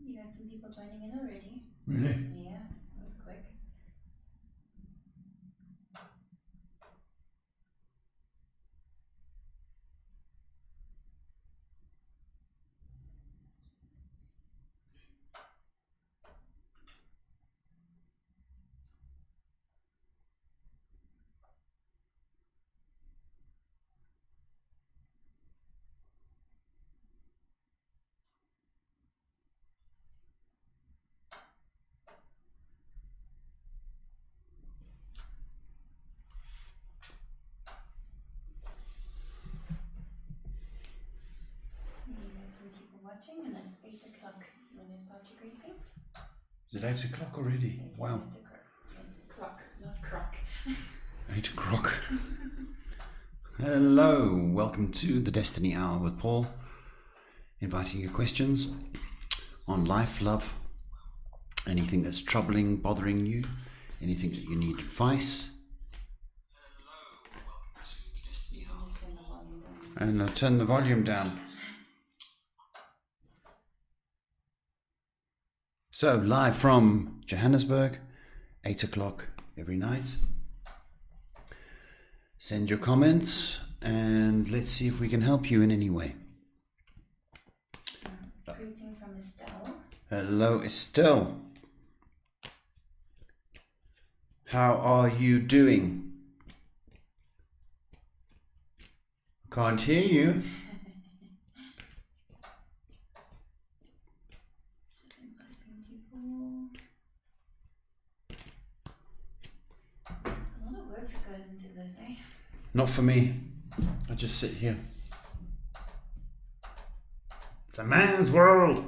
You had some people joining in already. Really? Yeah, that was quick. You got some people watching, and it's 8 o'clock. You want to start your greeting? Is it 8 o'clock already? Wow. 8 o'clock, not crock. 8 o'clock. Hello, welcome to the Destiny Hour with Paul. Inviting your questions on life, love, anything that's troubling, bothering you, anything that you need advice. Just turn the volume down. And I'll turn the volume down. So, live from Johannesburg, 8 o'clock every night. Send your comments and let's see if we can help you in any way. Greeting from Estelle. Hello, Estelle. How are you doing? Can't hear you. Just inviting people. A lot of work that goes into this, eh? Not for me. I just sit here. It's a man's world.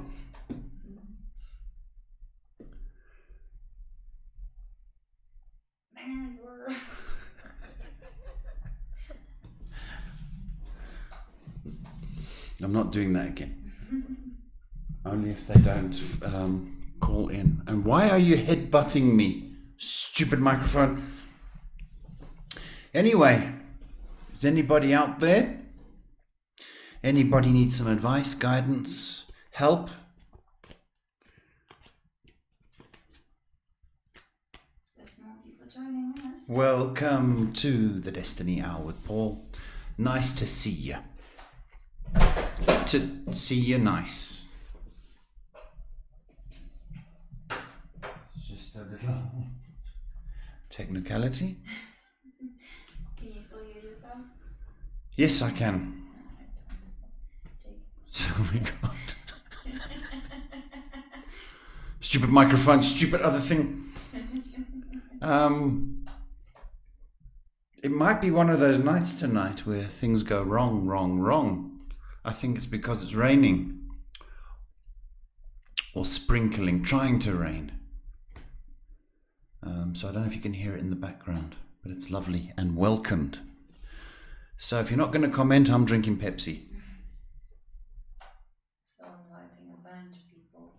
Man's world. I'm not doing that again. Only if they don't call in. And why are you headbutting me? Stupid microphone. Anyway, is anybody out there? Anybody need some advice, guidance, help? There's more people joining us. Welcome to the Destiny Hour with Paul. Nice to see you. To see you nice. It's just a little technicality. Can you still hear yourself? Yes, I can. Jake. Oh my God. Stupid microphone, stupid other thing. It might be one of those nights tonight where things go wrong. I think it's because it's raining or sprinkling, trying to rain. So I don't know if you can hear it in the background, but it's lovely and welcomed. So if you're not going to comment, I'm drinking Pepsi. Still inviting a bunch of people.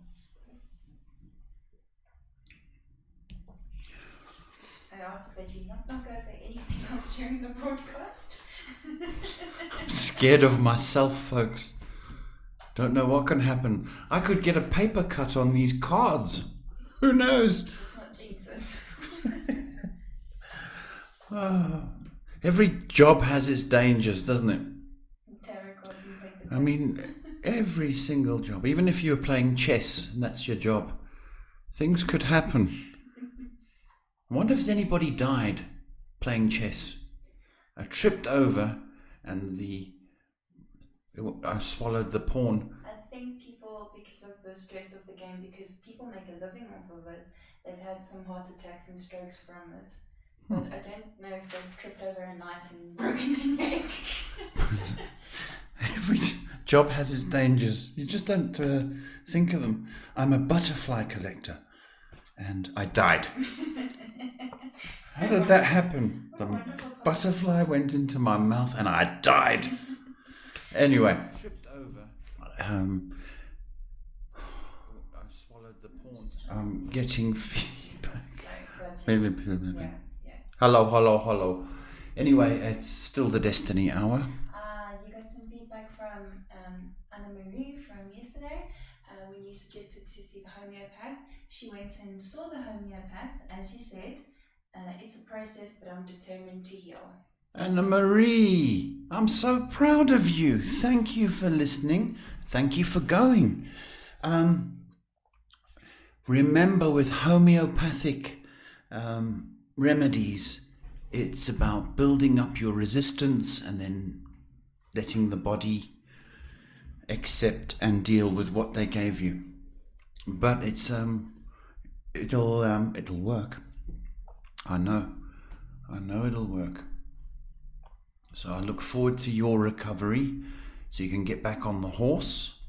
I asked that you not go for anything else during the broadcast. I'm scared of myself, folks. Don't know what can happen. I could get a paper cut on these cards. Who knows? It's not Jesus. Every job has its dangers, doesn't it? Tarot cards and paper. I mean, every single job. Even if you're playing chess and that's your job, things could happen. I wonder if there's anybody died playing chess. I tripped over and I swallowed the pawn. I think people, because of the stress of the game, because people make a living off of it, they've had some heart attacks and strokes from it. But I don't know if they've tripped over a night and broken their neck. Every job has its dangers. You just don't think of them. I'm a butterfly collector and I died. How did that happen? The butterfly went into my mouth and I died. Anyway, tripped over. I swallowed the pawn. I'm getting feedback. Sorry, yeah. Hello. Anyway, it's still the Destiny Hour. You got some feedback from Anna Marie from yesterday. when you suggested to see the homeopath. She went and saw the homeopath, as you said. It's a process, but I'm determined to heal. Anna Marie, I'm so proud of you. Thank you for listening. Thank you for going. Remember, with homeopathic remedies, it's about building up your resistance and then letting the body accept and deal with what they gave you. But it'll work. I know it'll work. So I look forward to your recovery so you can get back on the horse.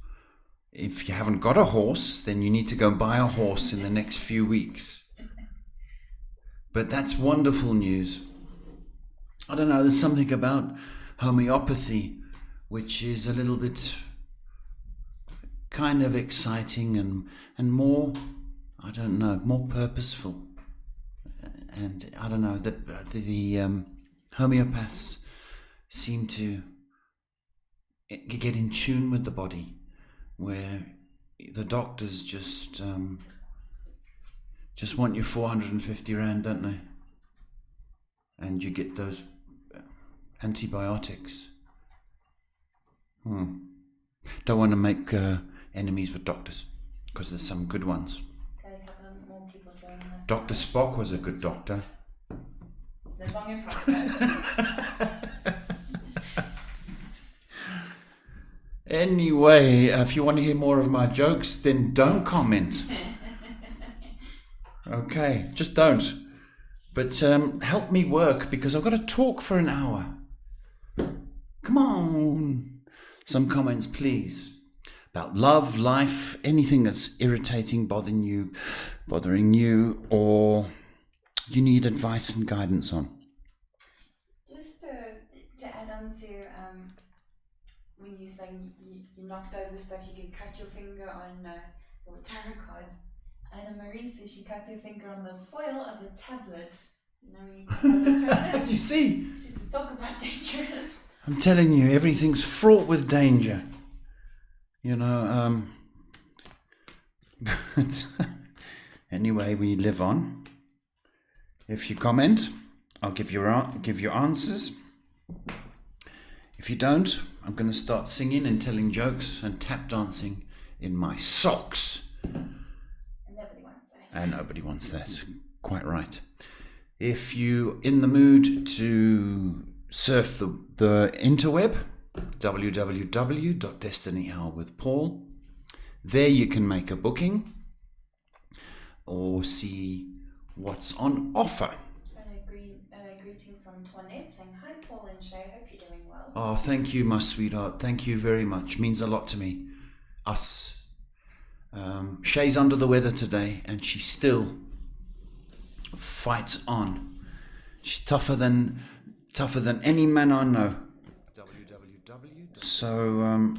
If you haven't got a horse, then you need to go buy a horse in the next few weeks. But that's wonderful news. I don't know, there's something about homeopathy which is a little bit kind of exciting and more, I don't know, more purposeful. And I don't know, the homeopaths seem to get in tune with the body, where the doctors just want your 450 rand, don't they? And you get those antibiotics. Don't want to make enemies with doctors, because there's some good ones. Okay, a couple of more people joining us. Dr. Spock was a good doctor. There's one in front of Anyway, if you want to hear more of my jokes, then don't comment. Okay, just don't. But help me work, because I've got to talk for an hour. Come on. Some comments, please. About love, life, anything that's irritating, bothering you, or you need advice and guidance on. Just to add on to when you say you knocked over stuff, you could cut your finger on your tarot cards. Anna Marie says she cut her finger on the foil of a tablet. You know when you cut on the tablet? You see? She says, talk about dangerous. I'm telling you, everything's fraught with danger. You know, but anyway, we live on. If you comment, I'll give you answers. If you don't, I'm going to start singing and telling jokes and tap dancing in my socks. And nobody wants that. And nobody wants that. Quite right. If you're in the mood to surf the interweb, www.DestinyHourWithPaul. There you can make a booking or see what's on offer. A greeting from Toinette saying, hi Paul and Shay, hope you're doing well. Oh, thank you, my sweetheart. Thank you very much. Means a lot to me. Us. Shay's under the weather today, and she still fights on. She's tougher than any man I know. So,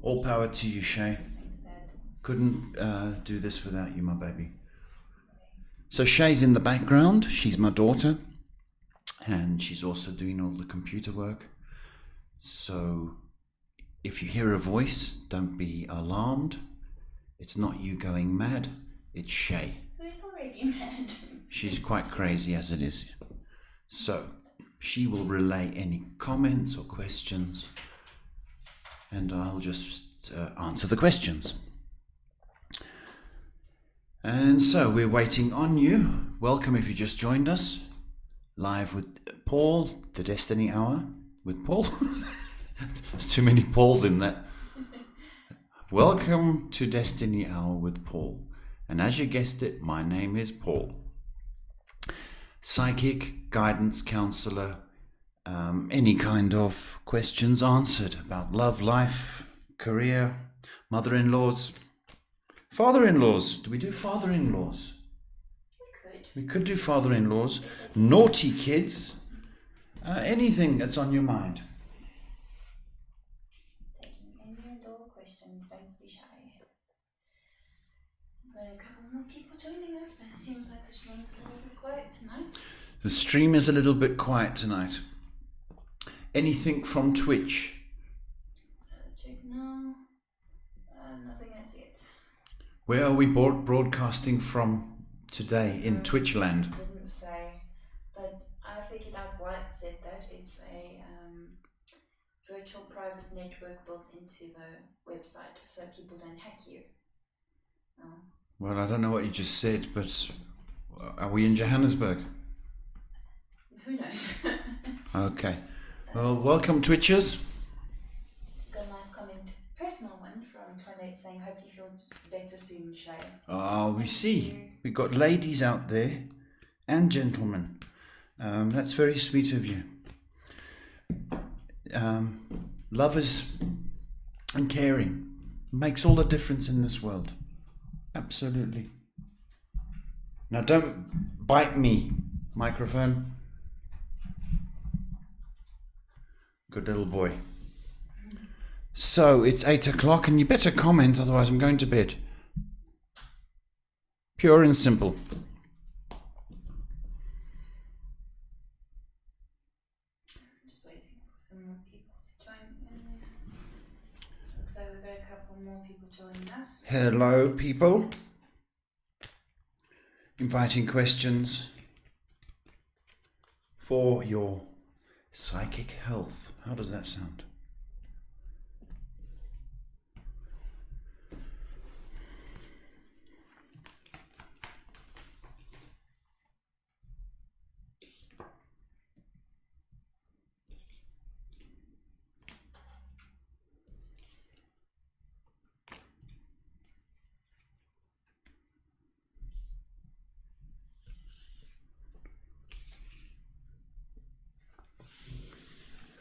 all power to you, Shay. Thanks, Dad. Couldn't do this without you, my baby. So Shay's in the background. She's my daughter, and she's also doing all the computer work. So if you hear a voice, don't be alarmed. It's not you going mad. It's Shay. Who's already mad? She's quite crazy as it is. So she will relay any comments or questions, and I'll just answer the questions. And so we're waiting on you. Welcome if you just joined us. Live with Paul, the Destiny Hour with Paul. There's too many Pauls in that. Welcome to Destiny Hour with Paul. And as you guessed it, my name is Paul. Psychic, guidance counselor, any kind of questions answered about love, life, career, mother-in-laws, father-in-laws. Do we do father-in-laws? We could do father-in-laws, naughty kids, anything that's on your mind. Taking any and all questions, don't be shy. Got a couple more people joining us, but it seems like the stream's a little bit quiet tonight. The stream is a little bit quiet tonight. Anything from Twitch? Where are we broadcasting from today in Twitchland? Didn't say, but I figured out why it said that. It's a virtual private network built into the website so people don't hack you. Oh. Well, I don't know what you just said, but are we in Johannesburg? Who knows? Okay. Well, welcome, Twitchers. Got a nice comment, personal one from Toinette saying, "Hope you feel better soon, Shay." Oh, we Thank see. you. We've got ladies out there and gentlemen. That's very sweet of you. Lovers and caring makes all the difference in this world. Absolutely. Now don't bite me, microphone. Good little boy. So it's 8 o'clock and you better comment, otherwise I'm going to bed. Pure and simple. Just waiting for some more people to join in. Looks like we've got a couple more people joining us. Hello, people. Inviting questions for your psychic health. How does that sound?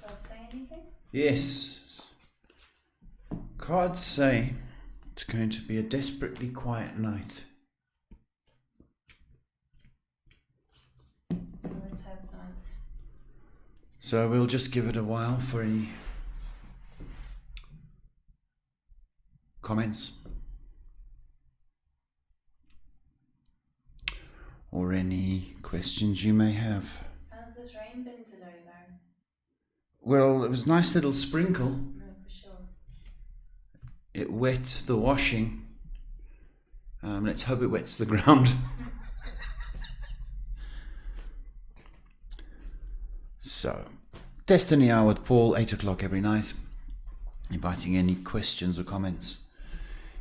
Can't say anything? Yes. Cards say it's going to be a desperately quiet night. Let's hope not. So we'll just give it a while for any comments or any questions you may have. How's this rain been today, though? Well, it was a nice little sprinkle. No, for sure. It wet the washing. Let's hope it wets the ground. So, Destiny Hour with Paul, 8 o'clock every night. Inviting any questions or comments.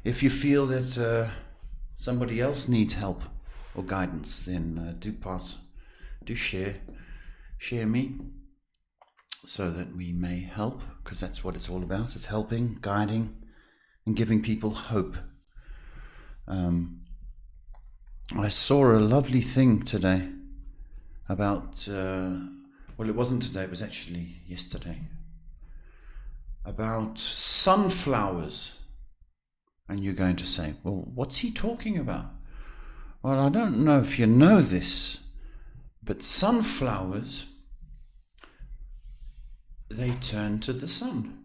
If you feel that somebody else needs help or guidance, then do share me, so that we may help, because that's what it's all about. It's helping, guiding, and giving people hope. I saw a lovely thing today about, well, it wasn't today, it was actually yesterday, about sunflowers. And you're going to say, well, what's he talking about? Well, I don't know if you know this, but sunflowers, they turn to the sun.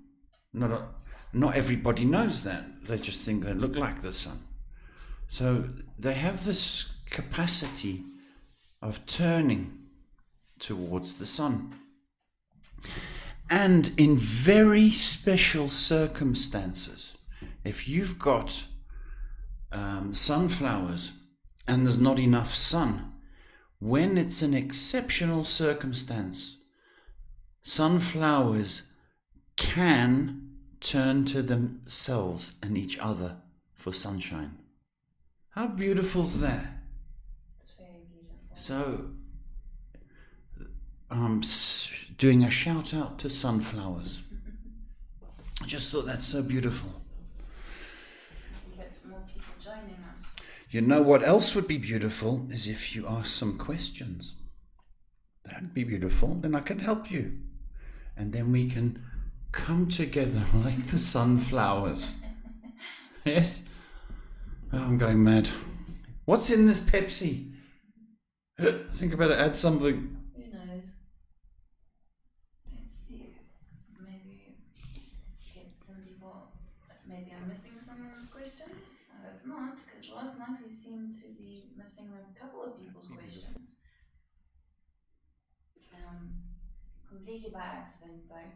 Not everybody knows that. They just think they look like the sun. So they have this capacity of turning towards the sun. And in very special circumstances, if you've got sunflowers and there's not enough sun, when it's an exceptional circumstance, sunflowers can turn to themselves and each other for sunshine. How beautiful is that? It's very beautiful. So, I'm doing a shout out to sunflowers. I just thought that's so beautiful. We get some more people joining us. You know what else would be beautiful is if you ask some questions. That'd be beautiful. Then I can help you. And then we can come together like the sunflowers. Yes? Oh, I'm going mad. What's in this Pepsi? Think about it, add something. Who knows? Let's see. Maybe get some people. Maybe I'm missing some of those questions. I hope not, because last night we seemed to be missing a couple of people's questions. Completely by accident, though.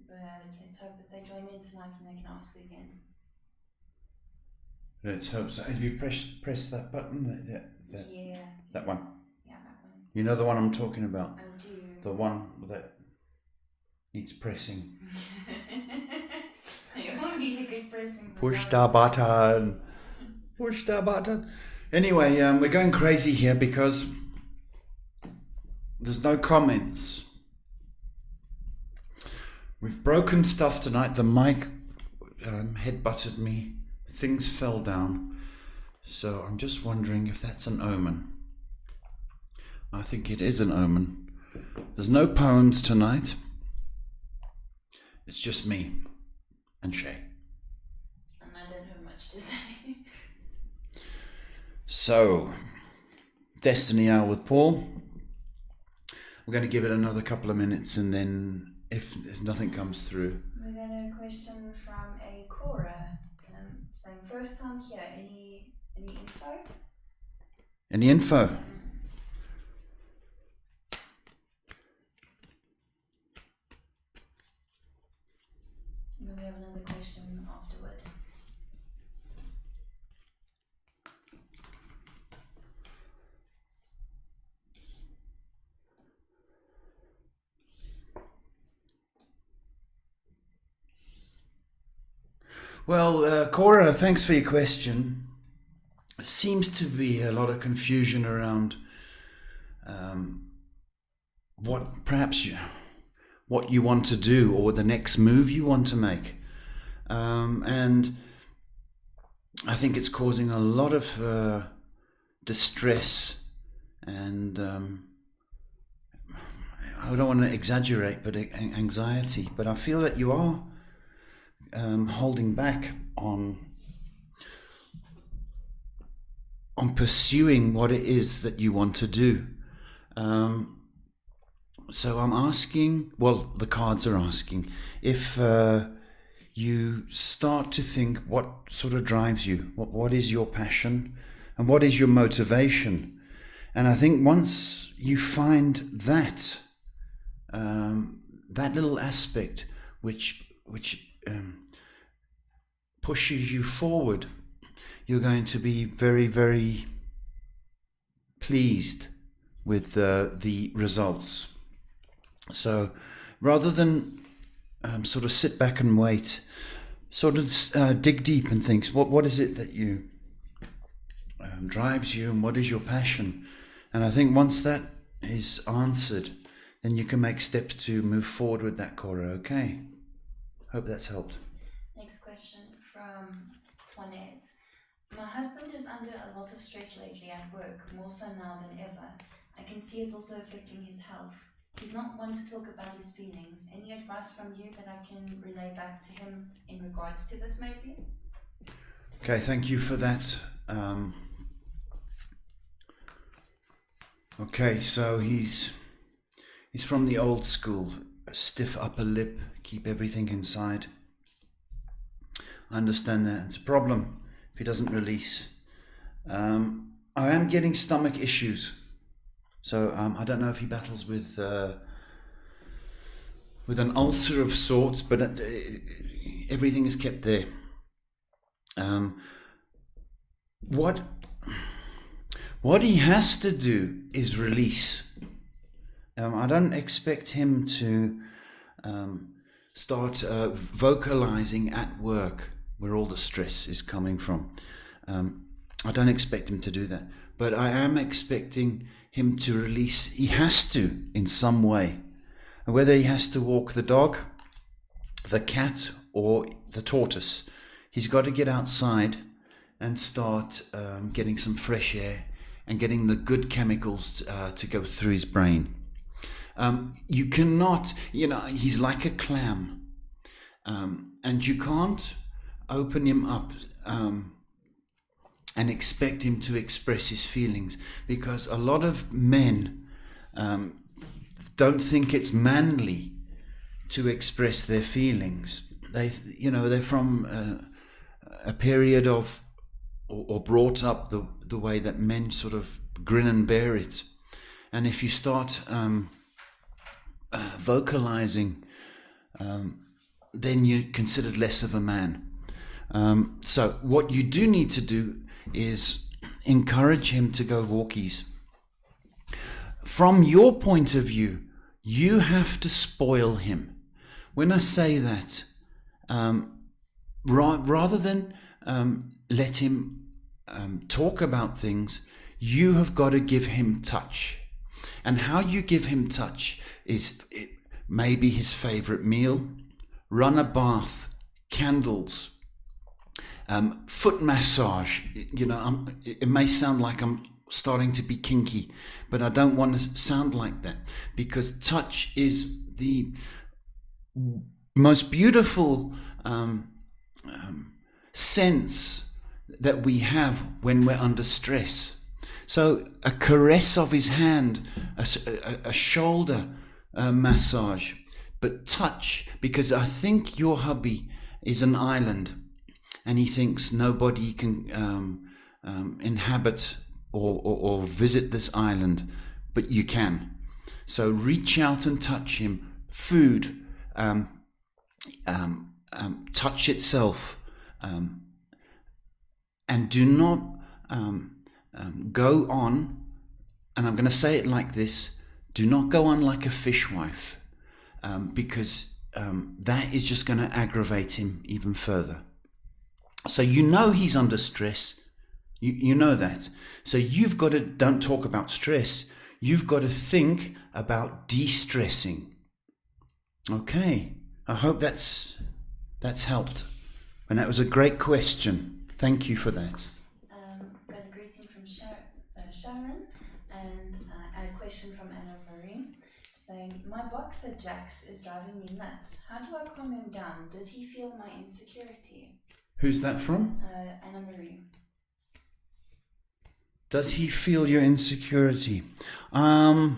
But let's hope that they join in tonight and they can ask again. Let's hope so. Have you pressed that button? Yeah. That one. Yeah, that one. You know the one I'm talking about? I do. The one that needs pressing. You all need a good pressing. Push the button. Push the button. Anyway, we're going crazy here because there's no comments. We've broken stuff tonight. The mic head-butted me. Things fell down. So I'm just wondering if that's an omen. I think it is an omen. There's no poems tonight. It's just me and Shay. And I don't have much to say. So, Destiny Hour with Paul. We're going to give it another couple of minutes, and then if nothing comes through. We got a question from a Cora saying, first time here, any info? Any info? Then we have another question afterward. Well, Cora, thanks for your question. Seems to be a lot of confusion around what you want to do or the next move you want to make, and I think it's causing a lot of distress, and I don't want to exaggerate, but anxiety. But I feel that you are holding back on pursuing what it is that you want to do. So I'm asking, well, the cards are asking, if you start to think what sort of drives you, what is your passion, and what is your motivation. And I think once you find that, that little aspect which pushes you forward, you're going to be very, very pleased with the results. So rather than sort of sit back and wait, sort of dig deep and think, what is it that you drives you, and what is your passion? And I think once that is answered, then you can make steps to move forward with that, Cora. Okay? Hope that's helped. Next question from Toinette. My husband is under a lot of stress lately at work, more so now than ever. I can see it's also affecting his health. He's not one to talk about his feelings. Any advice from you that I can relay back to him in regards to this, maybe? Okay, thank you for that. Okay, so he's from the old school, a stiff upper lip, keep everything inside. I understand that. It's a problem if he doesn't release. I am getting stomach issues. So I don't know if he battles with an ulcer of sorts, but everything is kept there. What he has to do is release. I don't expect him to start vocalizing at work where all the stress is coming from. I don't expect him to do that, but I am expecting him to release. He has to in some way, whether he has to walk the dog, the cat, or the tortoise. He's got to get outside and start getting some fresh air and getting the good chemicals to go through his brain. You cannot, he's like a clam, and you can't open him up and expect him to express his feelings, because a lot of men don't think it's manly to express their feelings. They're from a period of, or brought up the way that men sort of grin and bear it. And if you start vocalizing, then you're considered less of a man. So what you do need to do is encourage him to go walkies. From your point of view, you have to spoil him. When I say that, rather than let him talk about things, you have got to give him touch. And how you give him touch is maybe his favorite meal, run a bath, candles, foot massage. You know, it may sound like I'm starting to be kinky, but I don't want to sound like that, because touch is the most beautiful sense that we have when we're under stress. So a caress of his hand, a shoulder massage, but touch, because I think your hubby is an island and he thinks nobody can inhabit or visit this island, but you can. So reach out and touch him. Food, touch itself, and do not go on, and I'm going to say it like this, do not go on like a fishwife, because that is just going to aggravate him even further. So you know he's under stress, you know that. So you've got to, don't talk about stress, you've got to think about de-stressing. Okay, I hope that's helped, and that was a great question. Thank you for that. Got a greeting from Sharon, and a question from Anna Marie saying, my boxer Jax is driving me nuts. How do I calm him down? Does he feel my insecurity? Who's that from? Anna Marie. Does he feel your insecurity? No,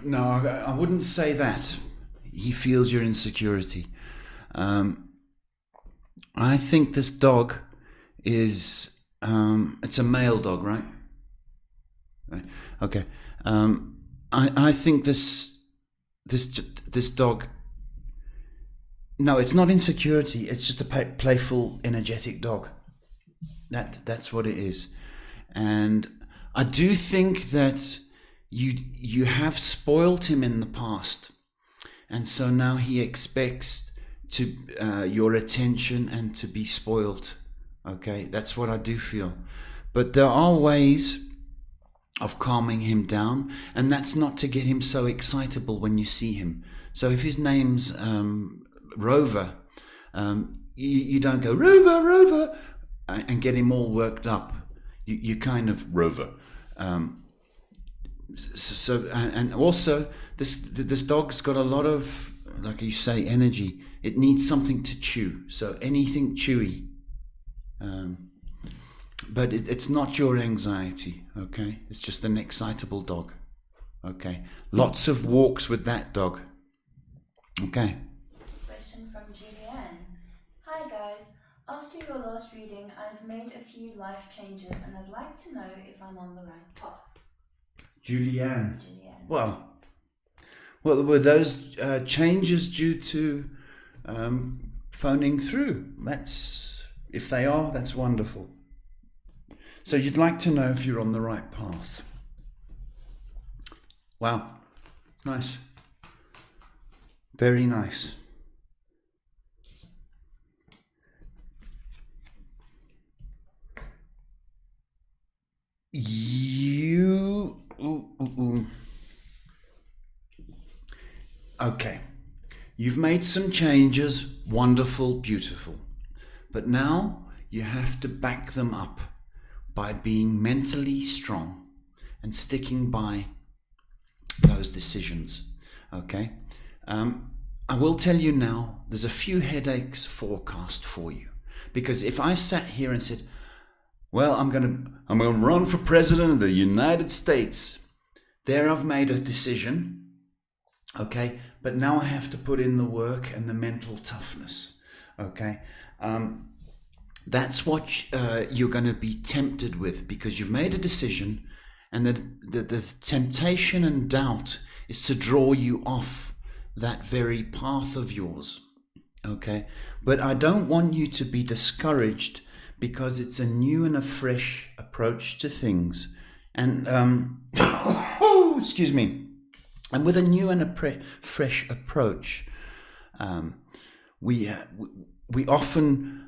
I wouldn't say that. He feels your insecurity. I think this dog is, it's a male dog, right? Right. Okay. I think this dog, no, it's not insecurity. It's just a playful, energetic dog. That's what it is. And I do think that you have spoiled him in the past, and so now he expects your attention and to be spoiled. Okay, that's what I do feel. But there are ways of calming him down, and that's not to get him so excitable when you see him. So if his name's Rover, you don't go Rover, Rover, and get him all worked up. You kind of Rover. So and also this dog's got a lot of, like you say, energy. It needs something to chew. So anything chewy. But it's not your anxiety, okay? It's just an excitable dog, okay? Lots of walks with that dog, okay? Question from Julianne. Hi guys, after your last reading, I've made a few life changes and I'd like to know if I'm on the right path. Julianne. Well, were those changes due to phoning through? If they are, that's wonderful. So you'd like to know if you're on the right path. Wow, nice. Very nice. Okay, you've made some changes, wonderful, beautiful. But now you have to back them up by being mentally strong and sticking by those decisions, okay? I will tell you now, there's a few headaches forecast for you. Because if I sat here and said, well, I'm gonna run for president of the United States, there I've made a decision, okay? But now I have to put in the work and the mental toughness, okay? That's what you're going to be tempted with, because you've made a decision, and the temptation and doubt is to draw you off that very path of yours. Okay, but I don't want you to be discouraged because it's a new and a fresh approach to things. And, excuse me. And with a new and a fresh approach, we often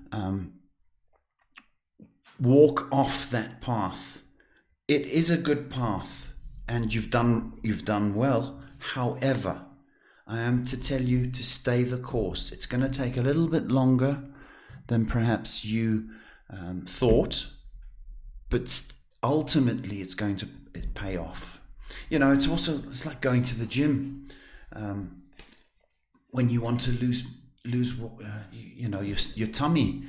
walk off that path. It is a good path, and you've done well. However, I am to tell you to stay the course. It's going to take a little bit longer than perhaps you thought, but ultimately it's going to pay off. You know, it's like going to the gym. When you want to lose your tummy,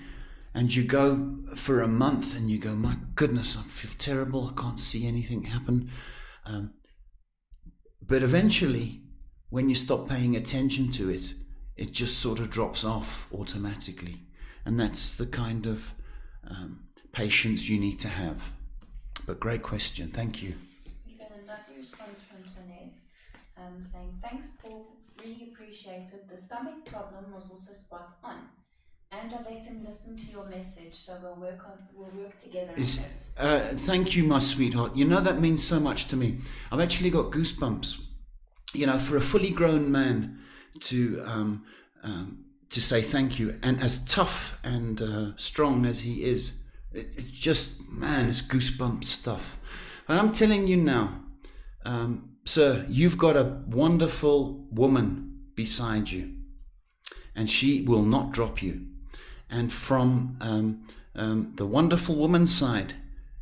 and you go for a month and you go, my goodness, I feel terrible, I can't see anything happen. But eventually, when you stop paying attention to it, it just sort of drops off automatically. And that's the kind of patience you need to have. But great question, thank you. We got a lovely response from Tonette saying, thanks Paul, really appreciate it. The stomach problem was also spot on. And I let him listen to your message, so we'll work together on this. Thank you, my sweetheart. You know, that means so much to me. I've actually got goosebumps. You know, for a fully grown man to say thank you, and as tough and strong as he is, it's just, man, it's goosebump stuff. And I'm telling you now, sir, you've got a wonderful woman beside you, and she will not drop you. And from the wonderful woman's side,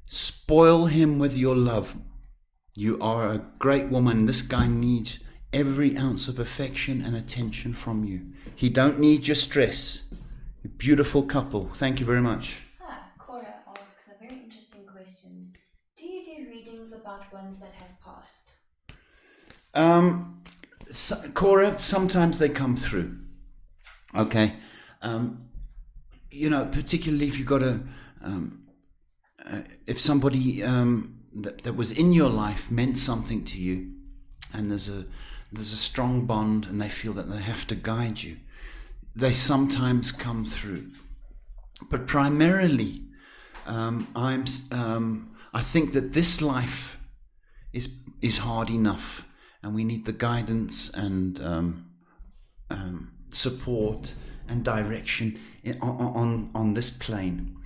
spoil him with your love. You are a great woman. This guy needs every ounce of affection and attention from you. He don't need your stress. A beautiful couple. Thank you very much. Cora asks a very interesting question. Do you do readings about ones that have passed? Cora, sometimes they come through. Okay. You know, particularly if you've got if somebody that was in your life meant something to you, and there's a strong bond, and they feel that they have to guide you, they sometimes come through. But primarily, I think that this life is hard enough, and we need the guidance and support and direction on this plane.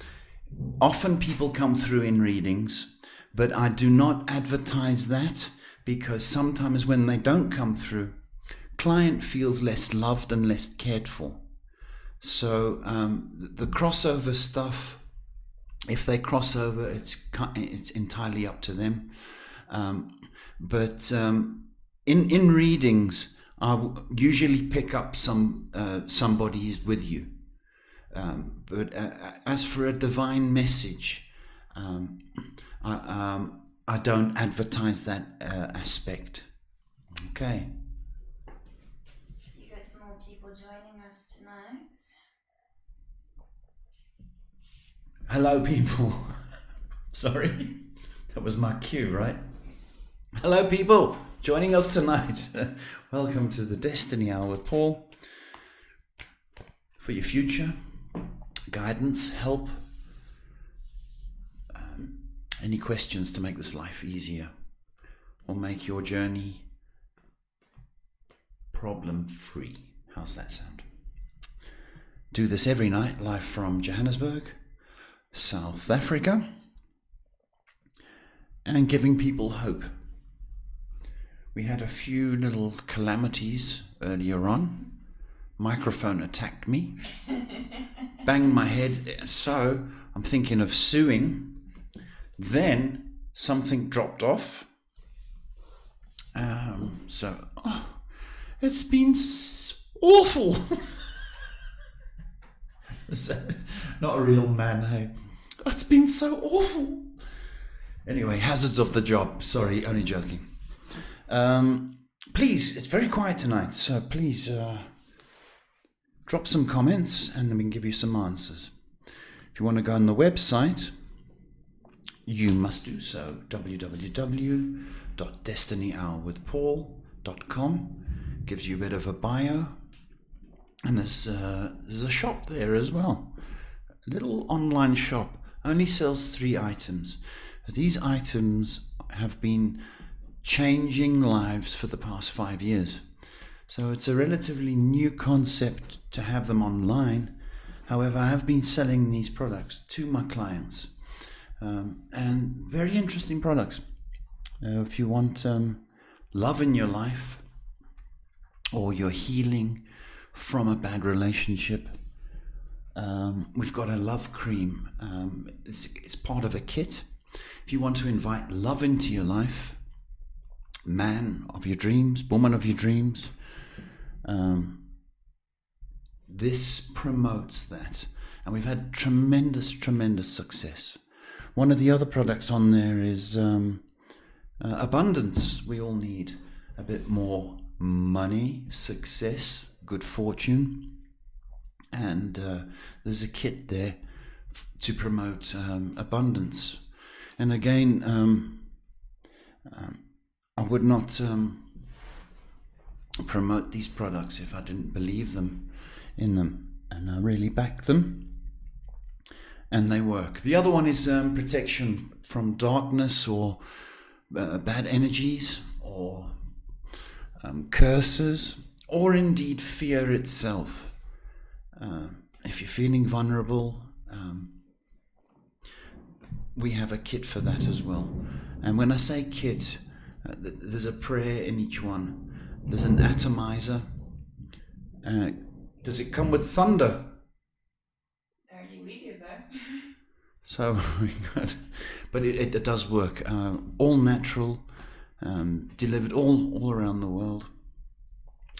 Often people come through in readings, but I do not advertise that, because sometimes when they don't come through, client feels less loved and less cared for. So the crossover stuff, if they cross over, it's entirely up to them. But in readings, I usually pick up somebody's with you. But as for a divine message, I don't advertise that aspect. Okay. You got some more people joining us tonight. Hello, people. Sorry, that was my cue, right? Hello, people joining us tonight. Welcome to the Destiny Hour with Paul. For your future guidance, help, any questions to make this life easier or make your journey problem-free. How's that sound? Do this every night, live from Johannesburg, South Africa, and giving people hope. We had a few little calamities earlier on. Microphone attacked me, banged my head, so I'm thinking of suing. Then something dropped off. It's been awful. Not a real man, hey. It's been so awful. Anyway, hazards of the job. Sorry, only joking. Please, it's very quiet tonight, so please drop some comments and then we can give you some answers. If you want to go on the website, you must do so. www.DestinyHourWithPaul.com gives you a bit of a bio, And there's a shop there as well. A little online shop. Only sells 3 items. These items have been changing lives for the past 5 years. So it's a relatively new concept to have them online. However, I have been selling these products to my clients. And very interesting products. If you want love in your life, or you're healing from a bad relationship, we've got a love cream. It's part of a kit. If you want to invite love into your life, man of your dreams, woman of your dreams, this promotes that. And we've had tremendous success. One of the other products on there is abundance. We all need a bit more money, success, good fortune. And there's a kit there to promote abundance. And again, I would not promote these products if I didn't believe in them, and I really back them, and they work. The other one is protection from darkness or bad energies, or curses, or indeed fear itself. If you're feeling vulnerable, we have a kit for that as well. And when I say kit, there's a prayer in each one. There's an atomizer. Does it come with thunder? Apparently we do, though. So, but it does work. All natural, delivered all around the world.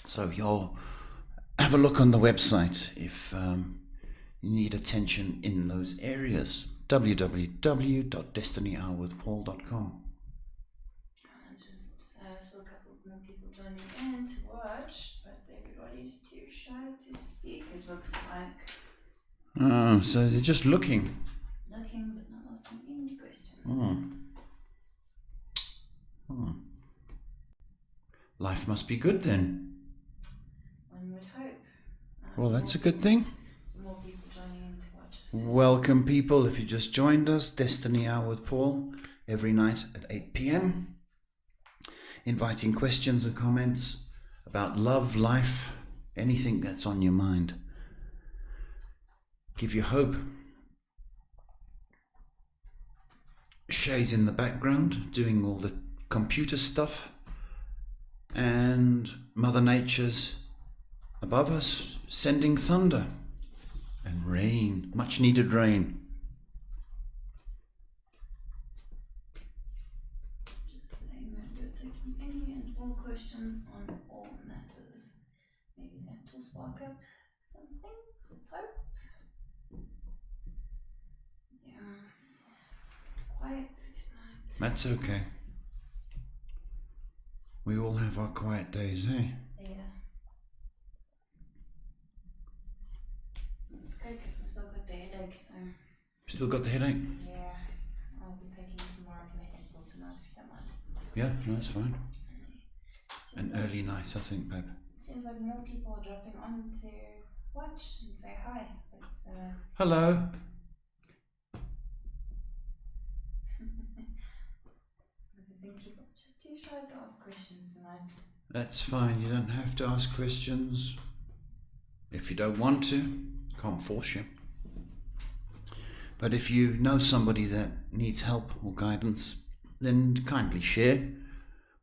So you'll have a look on the website if you need attention in those areas. www.DestinyHourWithPaul.com. I just saw a couple more people joining in to watch, but everybody's too shy to speak, it looks like. Oh, so they're just looking. Looking, but not asking any questions. Life must be good then. One would hope. Well, that's a good thing. Some more people joining in to watch us. Welcome, people. If you just joined us, Destiny Hour with Paul, every night at 8 p.m. Inviting questions and comments about love, life, anything that's on your mind. Give you hope. Shay's in the background doing all the computer stuff, and Mother Nature's above us sending thunder and rain, much needed rain. Just saying that we're taking any and all questions on all matters. Maybe that will spark up something. Let's hope. Yes. Quiet tonight. That's okay. We all have our quiet days, eh? Yeah. It's good because I still got the headache, so. Still got the headache? Yeah. I'll be taking some more of my edibles tonight if you don't mind. Yeah, no, that's fine. Seems An early night, I think, babe. Seems like more people are dropping on to watch and say hi. But, Hello. because I think people are just too shy to ask questions tonight. That's fine. You don't have to ask questions. If you don't want to, can't force you. But if you know somebody that needs help or guidance, then kindly share.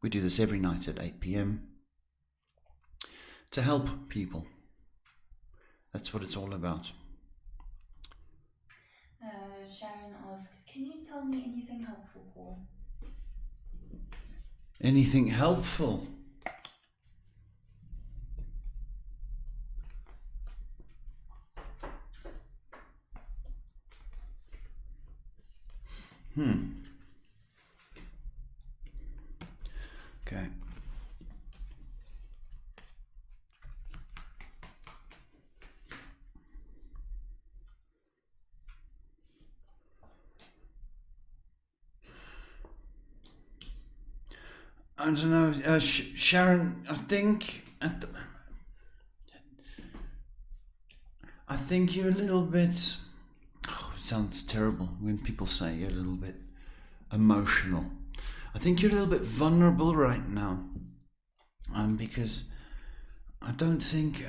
We do this every night at 8 p.m. to help people. That's what it's all about. Sharon asks, can you tell me anything helpful, Paul? Anything helpful? Okay. I don't know, Sharon, I think I think you're a little bit, it sounds terrible when people say you're a little bit emotional. I think you're a little bit vulnerable right now, because I don't think,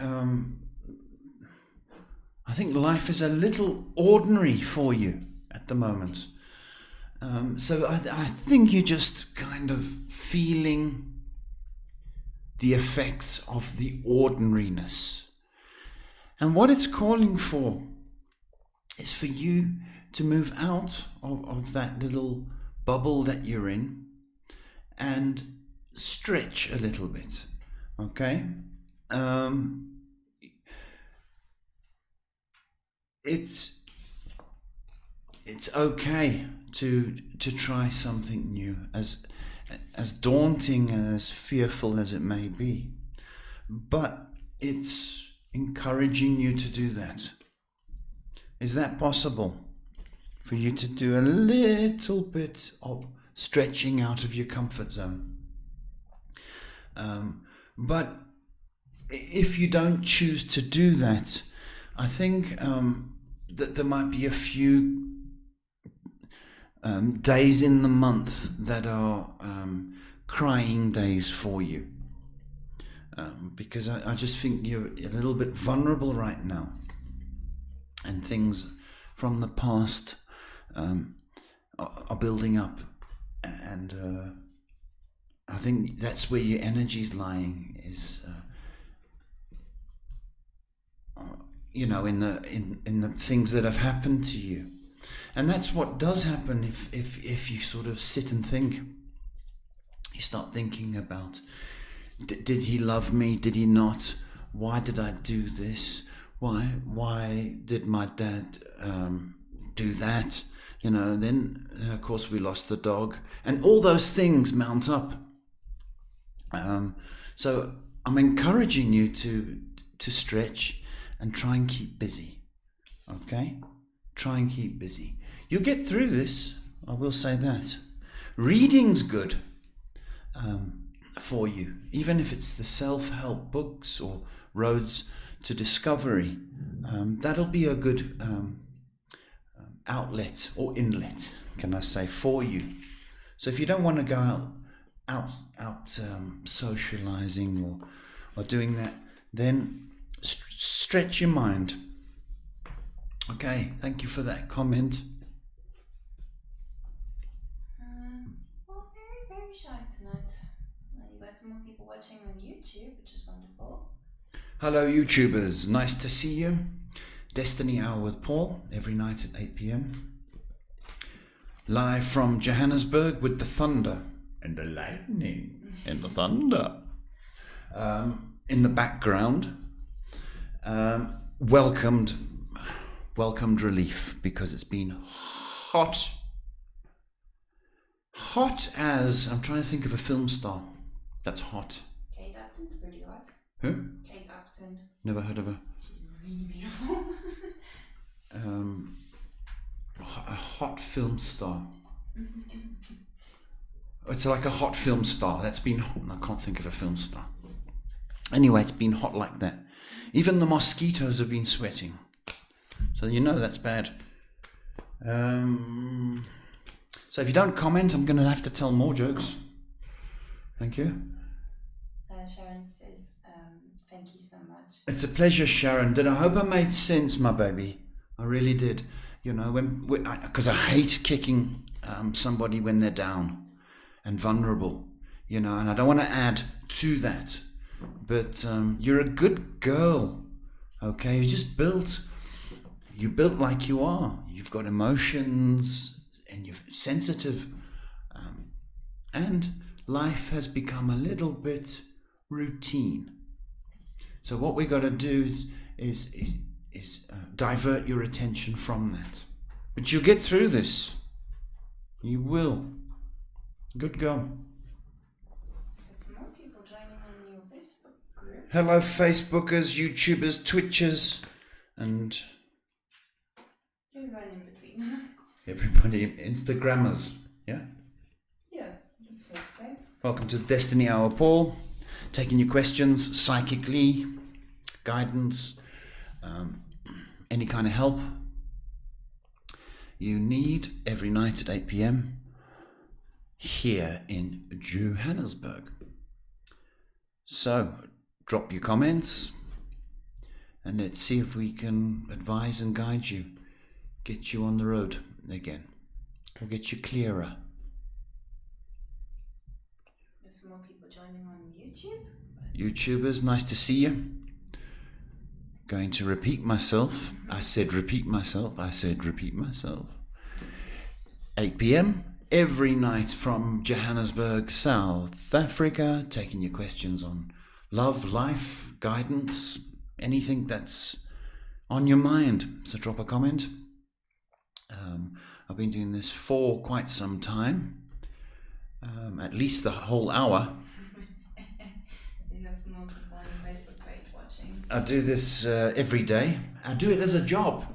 I think life is a little ordinary for you at the moment. So I think you're just kind of feeling the effects of the ordinariness. And what it's calling for is for you to move out of that little bubble that you're in and stretch a little bit, okay? It's okay to try something new, as daunting and as fearful as it may be, but it's encouraging you to do that. Is that possible for you to do a little bit of stretching out of your comfort zone? But if you don't choose to do that, I think that there might be a few days in the month that are crying days for you, because I just think you're a little bit vulnerable right now, and things from the past are building up, and I think that's where your energy's lying, is in the things that have happened to you. And that's what does happen if you sort of sit and think. You start thinking about, did he love me? Did he not? Why did I do this? Why did my dad do that? Then of course we lost the dog, and all those things mount up. So I'm encouraging you to stretch and try and keep busy. Okay? Try and keep busy. You'll get through this, I will say that. Reading's good for you, even if it's the self-help books or Roads to Discovery. That'll be a good outlet or inlet, can I say, for you. So if you don't want to go out socializing or doing that, then stretch your mind. Okay, thank you for that comment. Well, very, very shy tonight. You've got some more people watching on YouTube, which is wonderful. Hello, YouTubers. Nice to see you. Destiny Hour with Paul, every night at 8 p.m. Live from Johannesburg with the thunder and the lightning and the thunder in the background. Welcomed relief, because it's been hot as, I'm trying to think of a film star that's hot. Kate Upton's pretty hot. Who? Kate Upton. Never heard of her. She's really beautiful. A hot film star. It's like a hot film star that's been hot. I can't think of a film star. Anyway, it's been hot like that. Even the mosquitoes have been sweating. So that's bad. So if you don't comment, I'm going to have to tell more jokes. Thank you. Sharon says, thank you so much. It's a pleasure, Sharon. I hope I made sense, my baby. I really did. Because I hate kicking somebody when they're down and vulnerable, and I don't want to add to that. But you're a good girl, okay? You built like you are. You've got emotions and you're sensitive. And life has become a little bit routine. So what we got to do is divert your attention from that. But you'll get through this. You will. Good girl. There's more people joining on your Facebook group. Hello, Facebookers, YouTubers, Twitchers, and Everyone in between. everybody, Instagrammers. Yeah? Yeah, that's fair to say. Welcome to Destiny Hour, Paul. Taking your questions psychically, guidance. any kind of help you need every night at 8 p.m. here in Johannesburg. So drop your comments and let's see if we can advise and guide you, get you on the road again, or get you clearer. There's some more people joining on YouTube. YouTubers, nice to see you. Going to repeat myself. I said repeat myself. 8 p.m. every night from Johannesburg, South Africa, taking your questions on love, life, guidance, anything that's on your mind. So drop a comment. I've been doing this for quite some time, at least the whole hour. There's some more people on your Facebook page watching. I do this every day. I do it as a job,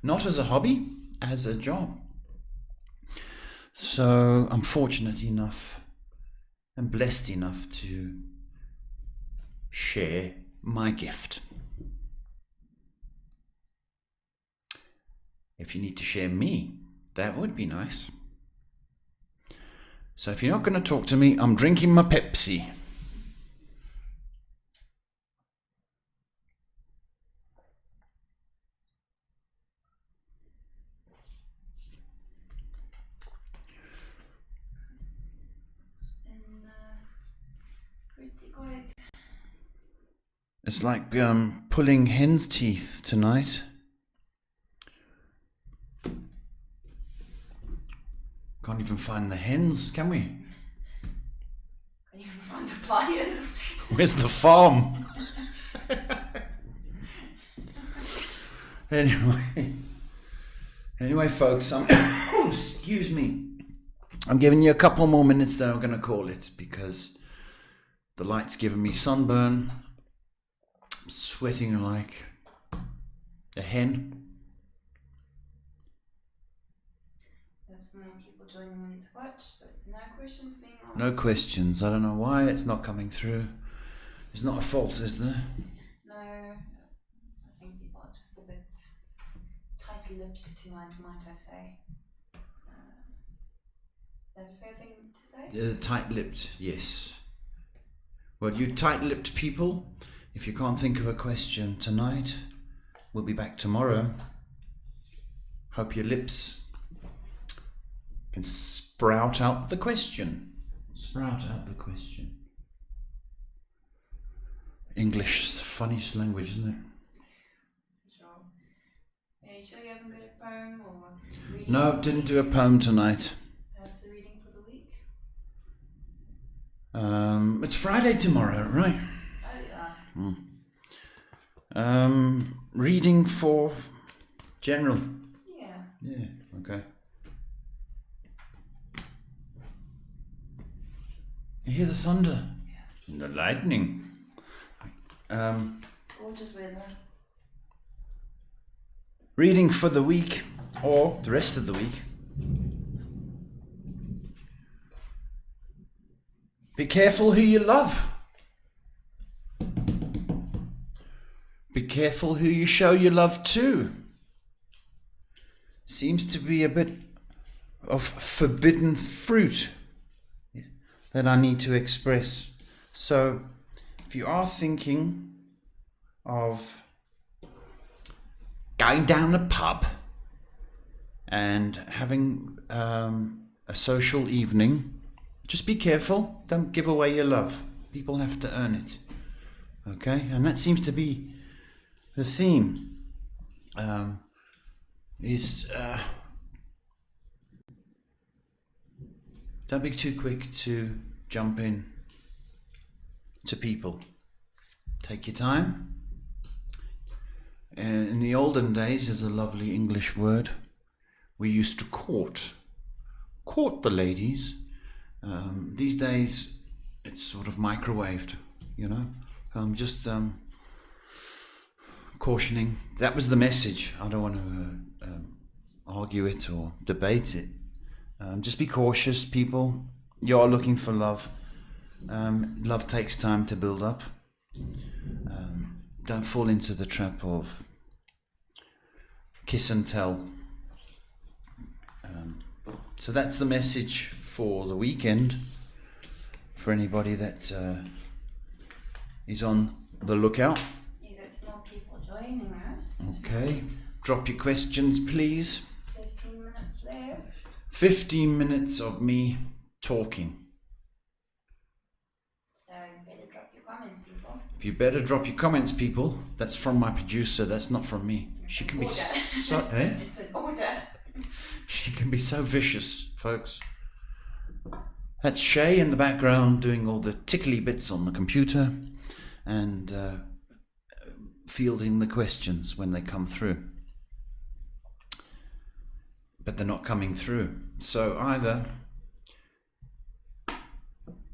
not as a hobby, as a job. So I'm fortunate enough and blessed enough to share my gift. If you need to share me, that would be nice. So if you're not going to talk to me, I'm drinking my Pepsi. Pretty good. It's like pulling hen's teeth tonight. Can't even find the hens, can we? Can't even find the pliers. Where's the farm? Anyway, folks, excuse me. I'm giving you a couple more minutes, then I'm going to call it because the light's giving me sunburn. I'm sweating like a hen. There's some more people joining when it's watch, but no questions being asked. No questions. I don't know why it's not coming through. There's not a fault, is there? No, I think people are just a bit tight-lipped tonight, might I say. Is that a fair thing to say? Tight-lipped, yes. Well, you tight-lipped people, if you can't think of a question tonight, we'll be back tomorrow. Hope your lips can sprout out the question. Sprout out the question. English is the funniest language, isn't it? Sure. Are you sure you haven't got a poem or reading? No, didn't do a poem tonight. Perhaps a reading for the week? It's Friday tomorrow, right? Oh yeah. Reading for general. Yeah. Yeah, okay. You hear the thunder? Yes. And the lightning. Gorgeous weather. Reading for the week, or the rest of the week. Be careful who you love. Be careful who you show your love to. Seems to be a bit of forbidden fruit that I need to express. So, if you are thinking of going down a pub and having a social evening, just be careful. Don't give away your love. People have to earn it. Okay? And that seems to be the theme. Don't be too quick to jump in to people. Take your time. In the olden days, there's a lovely English word. We used to court the ladies. These days, it's sort of microwaved, you know. I'm just cautioning. That was the message. I don't want to argue it or debate it. Just be cautious, people. You are looking for love. Love takes time to build up. Don't fall into the trap of kiss and tell. So that's the message for the weekend for anybody that is on the lookout. You got small people joining us. Okay, drop your questions, please. 15 minutes left. 15 minutes of me talking. So you better drop your comments, people. If you better drop your comments, people. That's from my producer. That's not from me. She can be so. Eh? It's an order. She can be so vicious, folks. That's Shay in the background doing all the tickly bits on the computer and fielding the questions when they come through. But they're not coming through. So either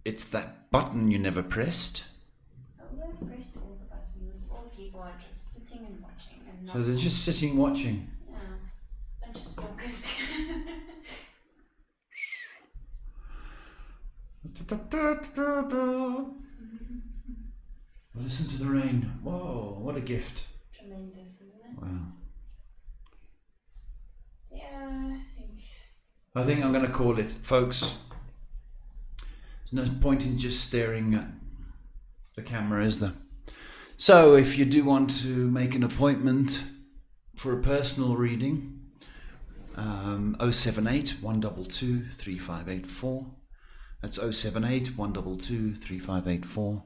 it's that button you never pressed. Oh, they've pressed all the buttons. All people are just sitting and watching. And not So they're just sitting watching. Yeah. Don't just focus. Listen to the rain. Whoa, what a gift. Tremendous, isn't it? Wow. Yeah, I think I'm going to call it, folks. There's no point in just staring at the camera, is there? So if you do want to make an appointment for a personal reading, 078 122 3584. That's 078 122 3584.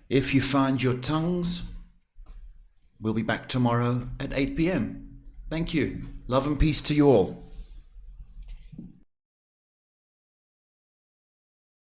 If you find your tongues, we'll be back tomorrow at 8 p.m. Thank you. Love and peace to you all.